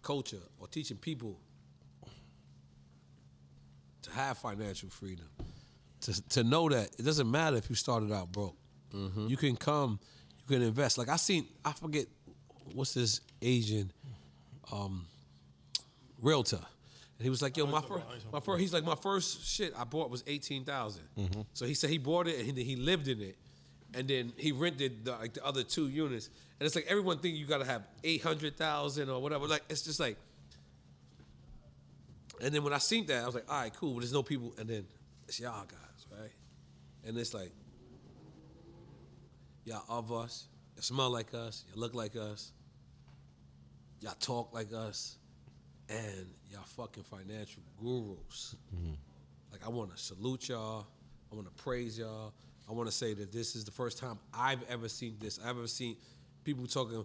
culture or teaching people to have financial freedom, to know that it doesn't matter if you started out broke. You can come, you can invest. Like I forget what's this Asian realtor. And he was like, yo, my first shit I bought was 18,000. So he said he bought it and he lived in it. And then he rented the other 2 units. And it's like everyone think you gotta have 800,000 or whatever. Like, it's just like, and then when I seen that, I was like, all right, cool, but there's no people, and then it's y'all guys, right? And it's like, y'all of us, you smell like us, you look like us, y'all talk like us, and y'all fucking financial gurus. Like, I wanna salute y'all, I wanna praise y'all, I want to say that this is the first time I've ever seen this. I've ever seen people talking,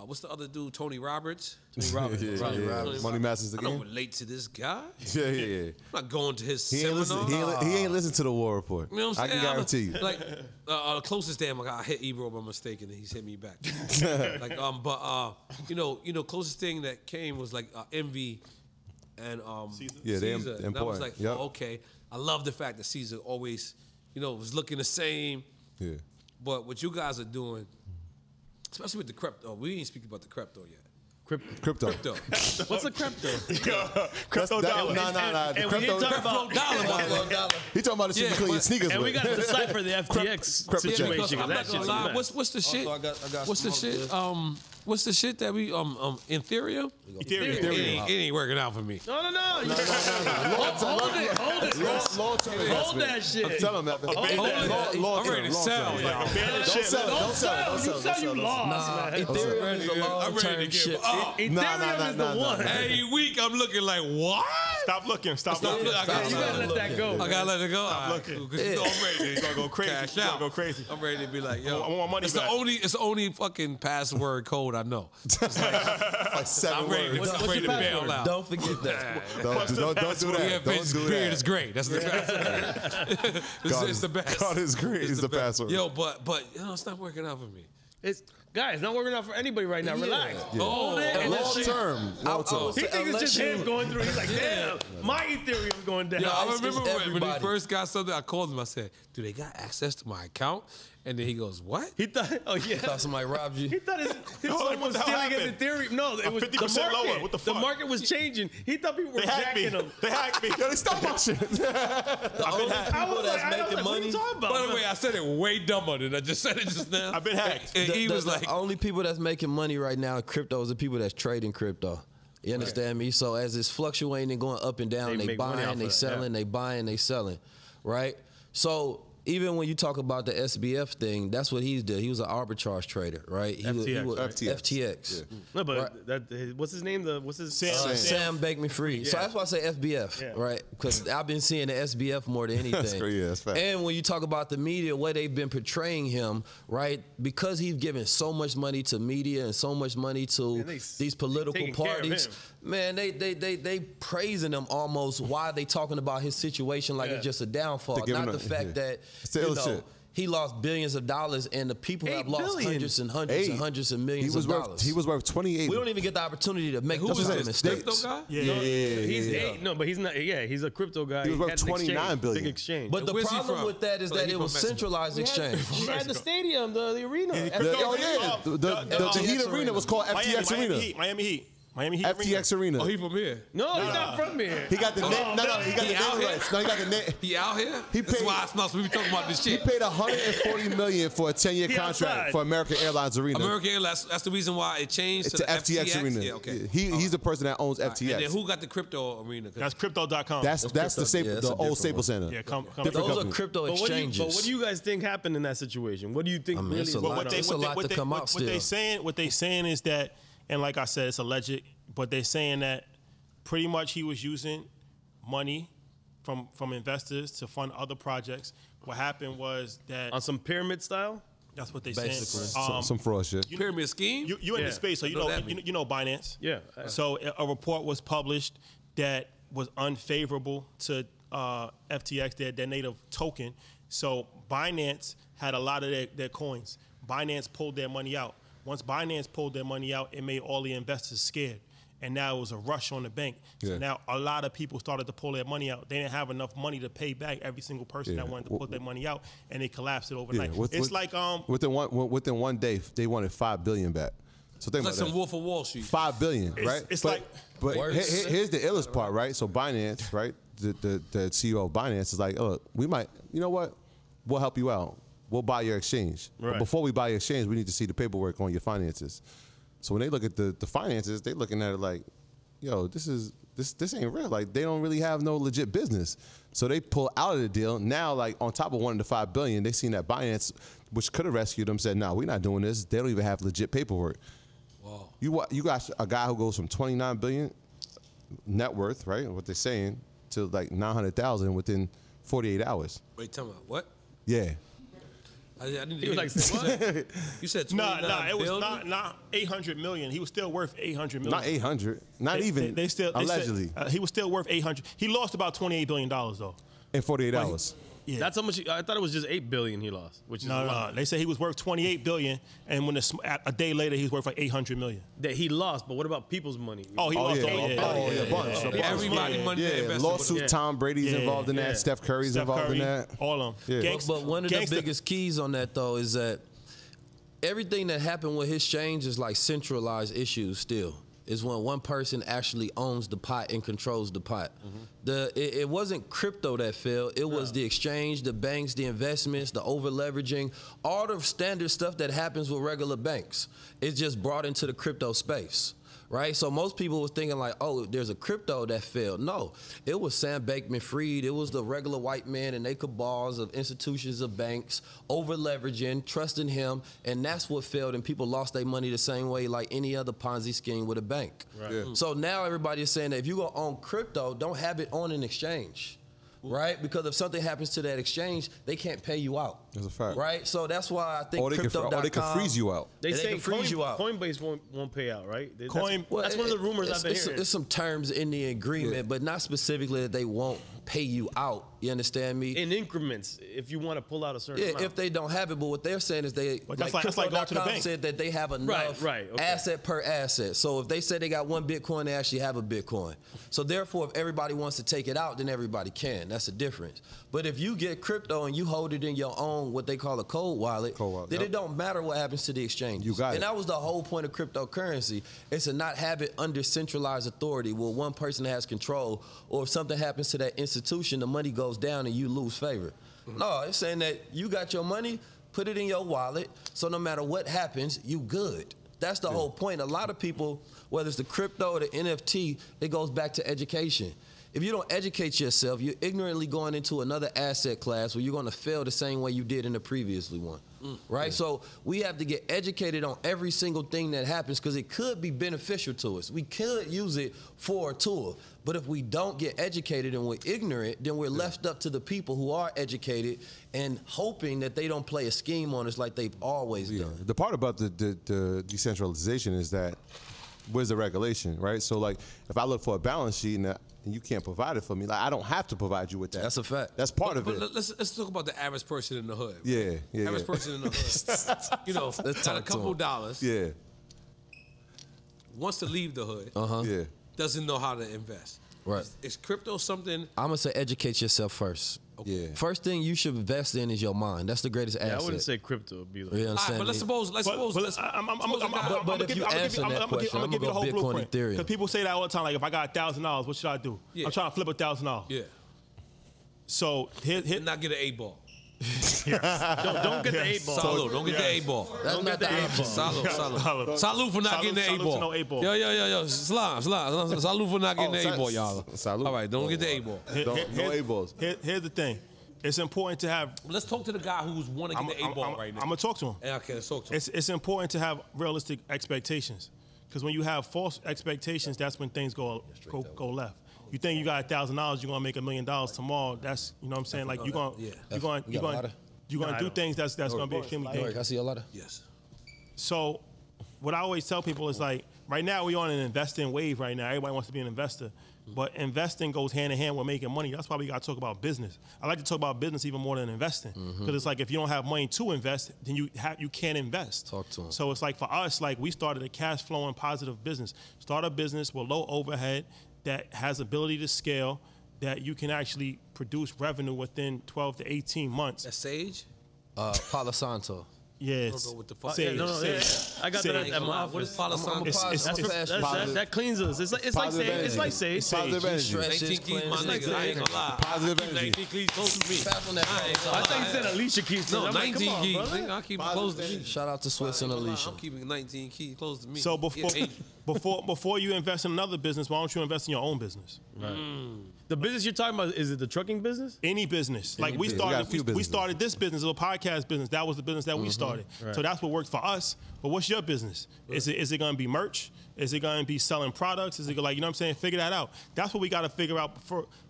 what's the other dude, Tony Roberts? Tony Roberts. Roberts. Money Masters again. I don't relate to this guy. Yeah. I'm not going to his seminar. He ain't listen to the War Report. You know what I'm saying? I can guarantee you. Like, the closest thing, I hit Ebro by mistake and he's hit me back. Like, closest thing that came was like Envy and Caesar. And I was like, oh, okay. I love the fact that Caesar always, was looking the same. Yeah. But what you guys are doing, especially with the crypto, we ain't speaking about the crypto yet. Crypto. What's a crypto? Crypto dollar. No. The crypto dollar. He talking about the shit you clean your sneakers and with. we got to decipher the FTX situation. I'm not gonna lie. What's the shit? What's the shit? What's the shit that we Ethereum? It ain't working out for me. No. Hold it. Hold that shit. I'm telling him that. I'm ready to sell. Don't sell. You sell, you lost. Ethereum is a long-term shit. Ethereum is the one. Every week I'm looking like, what? Stop looking. You gotta let that go. I gotta let it go. Stop looking. Because I'm ready to go crazy. cash You out. gotta go crazy. I'm ready to be like, yo. I want my money it's back. It's the only fucking password code I know. It's like 7 words. I'm ready to bail out. Don't forget that. Don't do that. His beard is great. That's the password. It's the best. God is great. It's the password. Yo, but it's not working out for me. Guys, not working out for anybody right now. Relax. Yeah. Hold it. Long term. He thinks it's just him going through. He's like, damn, my Ethereum's going down. Yo, I remember when he first got something, I called him. I said, do they got access to my account? And then he goes, what? He thought, Thought somebody robbed you. He thought someone was stealing his Ethereum. No, it was 50% the market. lower. What the fuck? The market was changing. He thought people were jacking him. They hacked me. Yo, they stole my shit. The only people that's making money. By the way, I said it way dumber than I just said it just now. I've been hacked. And he was like, the only people that's making money right now in crypto is the people that's trading crypto. You understand me? So as it's fluctuating and going up and down, they buying, they selling, they buying, they selling, right? So even when you talk about the SBF thing, that's what he did. He was an arbitrage trader, right? FTX. Yeah. No, but what's his name? Sam Bankman-Fried. Yeah. So that's why I say FBF, right? Because I've been seeing the SBF more than anything. That's great. Yeah, that's fact. And when you talk about the media, where they've been portraying him, right? Because he's given so much money to media and so much money to these political parties. Man, they praising him almost while they talking about his situation like it's just a downfall, not the fact that he lost billions of dollars and the people have lost hundreds and hundreds and hundreds of millions of dollars. He was worth 28. We don't even get the opportunity to make those mistakes. Crypto guy? Yeah. No, but he's not. Yeah, he's a crypto guy. He was worth 29 billion. Big exchange. But the problem with that is that it was centralized exchange. He had the stadium, the arena. The Heat Arena was called FTX Arena. Miami Heat. FTX Arena. Oh, he from here? No, he's not from here. He got the name. No, he got the name rights. No, he got the name. He out here? That's why I smell. We be talking about this shit. He paid $140 million for a 10-year contract for American Airlines Arena. American Airlines. That's the reason why it changed to FTX Arena. Yeah, okay. He's the person that owns FTX. And then who got the crypto arena? That's Crypto.com. That's the old Staples Center. Yeah, those are crypto exchanges. But what do you guys think happened in that situation? What do you think really? It's a lot to come out still. What they saying is that, and like I said, it's alleged. But they're saying that pretty much he was using money from investors to fund other projects. What happened was that on some pyramid style. That's what they saying. Some fraud shit. Pyramid scheme. You in the space, so you know Binance. Yeah. So a report was published that was unfavorable to FTX, their native token. So Binance had a lot of their coins. Binance pulled their money out. Once Binance pulled their money out, it made all the investors scared. and now it was a rush on the bank. So now a lot of people started to pull their money out. They didn't have enough money to pay back every single person that wanted to put their money out, and they collapsed it overnight. It's like within one day they wanted $5 billion back. So think it's about like some Wolf of Wall Street. $5 billion, right? It's but here's the illest part, right? So Binance, right? The CEO of Binance is like, oh, we might, you know what? We'll help you out. We'll buy your exchange. Right. But before we buy your exchange, we need to see the paperwork on your finances. So when they look at the finances, they're looking at it like, yo, this ain't real. Like, they don't really have no legit business. So they pull out of the deal. Now, like, on top of wanting the $5 billion, they seen that Binance, which could have rescued them, said, no, we're not doing this. They don't even have legit paperwork. Wow. You got a guy who goes from 29 billion net worth, right? What they're saying, to like 900,000 within 48 hours. Wait, tell me what? Yeah. I didn't He was like, what? You said 29 it was billion? not 800 million. He was still worth 800 million. Not 800. Not even. They still allegedly. He was still worth 800. He lost about $28 billion though. In 48 hours. Yeah. That's how much. I thought it was just $8 billion he lost, which is a lot. They say he was worth 28 billion, and when a day later he's worth like 800 million. That he lost, but what about people's money? Oh, he lost. A bunch. Everybody money. Yeah, lawsuit. Tom Brady's involved in that. Steph Curry's involved in that. All of them. Yeah. But one of the biggest keys on that though is that everything that happened with his change is like centralized issues still. Is when one person actually owns the pot and controls the pot. It wasn't crypto that failed. It was the exchange, the banks, the investments, the over leveraging, all the standard stuff that happens with regular banks. It's just brought into the crypto space. Right? So most people were thinking like, oh, there's a crypto that failed. No, it was Sam Bankman-Fried. It was the regular white man and they cabals of institutions of banks, over leveraging, trusting him, and that's what failed, and people lost their money the same way like any other Ponzi scheme with a bank. Right. Yeah. So now everybody is saying that if you're going to own crypto, don't have it on an exchange. Right? Because if something happens to that exchange, they can't pay you out. That's a fact. Right? So that's why I think crypto.com. Or they can freeze you out. They say can freeze you out. Coinbase won't pay out, right? That's one of the rumors I've been hearing. There's some terms in the agreement, but not specifically that they won't pay you out. You understand me? In increments, if you want to pull out a certain amount. If they don't have it, but what they're saying is that's like going to the bank. Said that they have enough asset per asset. So if they say they got one Bitcoin, they actually have a Bitcoin. So therefore, if everybody wants to take it out, then everybody can. That's the difference. But if you get crypto and you hold it in your own, what they call a cold wallet, then it don't matter what happens to the exchange. You got it. And that was the whole point of cryptocurrency. It's to not have it under centralized authority where one person has control, or if something happens to that institution, the money goes down and you lose favor. No, it's saying that you got your money, put it in your wallet, so no matter what happens, you good. That's the whole point. A lot of people, whether it's the crypto or the NFT, it goes back to education. If you don't educate yourself, you're ignorantly going into another asset class where you're going to fail the same way you did in the previously one, right? So we have to get educated on every single thing that happens because it could be beneficial to us. We could use it for a tool. But if we don't get educated and we're ignorant, then we're left up to the people who are educated and hoping that they don't play a scheme on us like they've always done. The part about the decentralization is that where's the regulation, right? So like if I look for a balance sheet and you can't provide it for me, like I don't have to provide you with that. That's a fact. That's part of it. Let's talk about the average person in the hood. Average person in the hood. You know, got a couple dollars. Yeah. Wants to leave the hood. Yeah. Doesn't know how to invest. Right. Is crypto something? I'm gonna say educate yourself first. Okay. Yeah. First thing you should invest in is your mind. That's the greatest asset. I wouldn't say crypto would be like. You understand But let's me? suppose. But if you answer that question, I'm gonna go Bitcoin, Ethereum. Because people say that all the time. Like, if I got $1,000, what should I do? Yeah. I'm trying to flip $1,000. Yeah. So And not get an 8-ball. Don't get the 8-ball. Salute. Don't get the 8-ball. That's not the option. Salute. Salute for not getting the 8-ball. No 8-ball. Yo. Salute for not getting the 8-ball, y'all. Salute. All right, don't get the 8-ball. No 8-balls. Here's the thing. It's important to have. Let's talk to the guy who's want to get the 8-ball right now. I'm gonna talk to him. Okay, let's talk to him. It's important to have realistic expectations, because when you have false expectations, that's when things go left. You think you got $1,000, you're gonna make $1 million tomorrow. That's, you know what I'm saying. Like you're gonna do things that's gonna be extremely dangerous. Can I see a letter? Yes. So, what I always tell people is like, right now we on an investing wave right now. Everybody wants to be an investor. But investing goes hand in hand with making money. That's why we got to talk about business. I like to talk about business even more than investing. Because it's like if you don't have money to invest, then you can't invest. Talk to them. So it's like for us, like we started a cash flowing positive business. Start a business with low overhead that has ability to scale, that you can actually produce revenue within 12 to 18 months. That Sage? Palo Santo. Yeah, Don't know what the fuck. Sage, No, Sage. I got Sage. that at my office. What is Palo Santo? That cleans us. It's like Sage. It's like Sage. Positive energy. 19 keys, my nigga. I ain't gonna lie. Positive I keep energy. 19 keys close to me. I thought you said Alicia Keys. No, I'm like, 19 come on, keys. brother. Nigga, I keep it close to me. Shout out to Swiss and Alicia. I'm keeping 19 keys close to me. So before you invest in another business, why don't you invest in your own business? The business you're talking about, is it the trucking business? Any business. Like business. We got a few we businesses. started this business, a podcast business. That was the business that we started. Right. So that's what worked for us. But what's your business? Is it going to be merch? Is it going to be selling products? Is it like, you know what I'm saying? Figure that out. That's what we got to figure out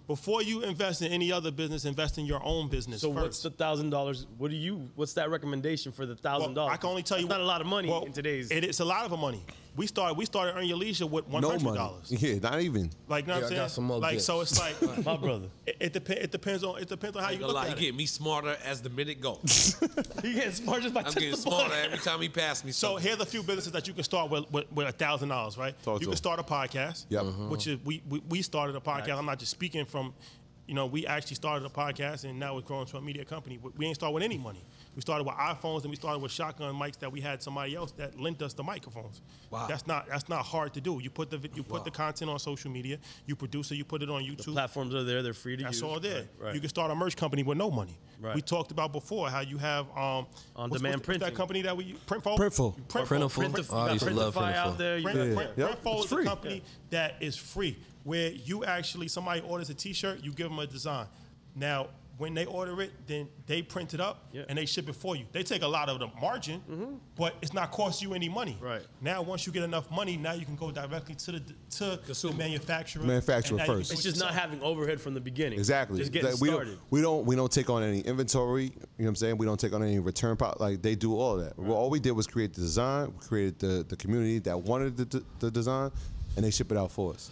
before you invest in any other business. Invest in your own business. So first. what's the $1,000? What's that recommendation for the $1,000? Well, I can only tell you It's not a lot of money in today's. It's a lot of money. We started Earn Your Leisure with $100. No money. Yeah, not even. Like, you know what I'm I saying? got some more like, gifts. so it's like My brother. it depends on how you you look at it. get me smarter as the minute goes. You getting smart just by I'm touching getting the smarter ball. every time he passed me. So something. here's a few businesses that you can start with $1,000, right? Talk You to can start a podcast, Yep. which is we started a podcast. I'm not just speaking from, we actually started a podcast and now it's growing to a media company. We ain't started with any money. We started with iPhones and we started with shotgun mics that we had somebody else that lent us the microphones. Wow. That's not hard to do. You put the content on social media, you produce it, you put it on YouTube. Platforms are there. They're free to use. That's all there. Right. You can start a merch company with no money. Right. We talked about before how you have On-demand what's that printing. company that we Printful. Printful. Printful. I used to love Printify Printful. out there. Printful It's is a free. company that is free, where you actually, somebody orders a T-shirt, you give them a design. Now, when they order it, then they print it up and they ship it for you. They take a lot of the margin, but it's not cost you any money. Right. Now, once you get enough money, now you can go directly to the manufacturer. Manufacturer and now you first. can It's do it just not yourself. having overhead from the beginning. Exactly. Just getting That started. we don't take on any inventory. You know what I'm saying? We don't take on any return. Like they do all that. Well, all we did was create the design. We created the community that wanted the design, and they ship it out for us.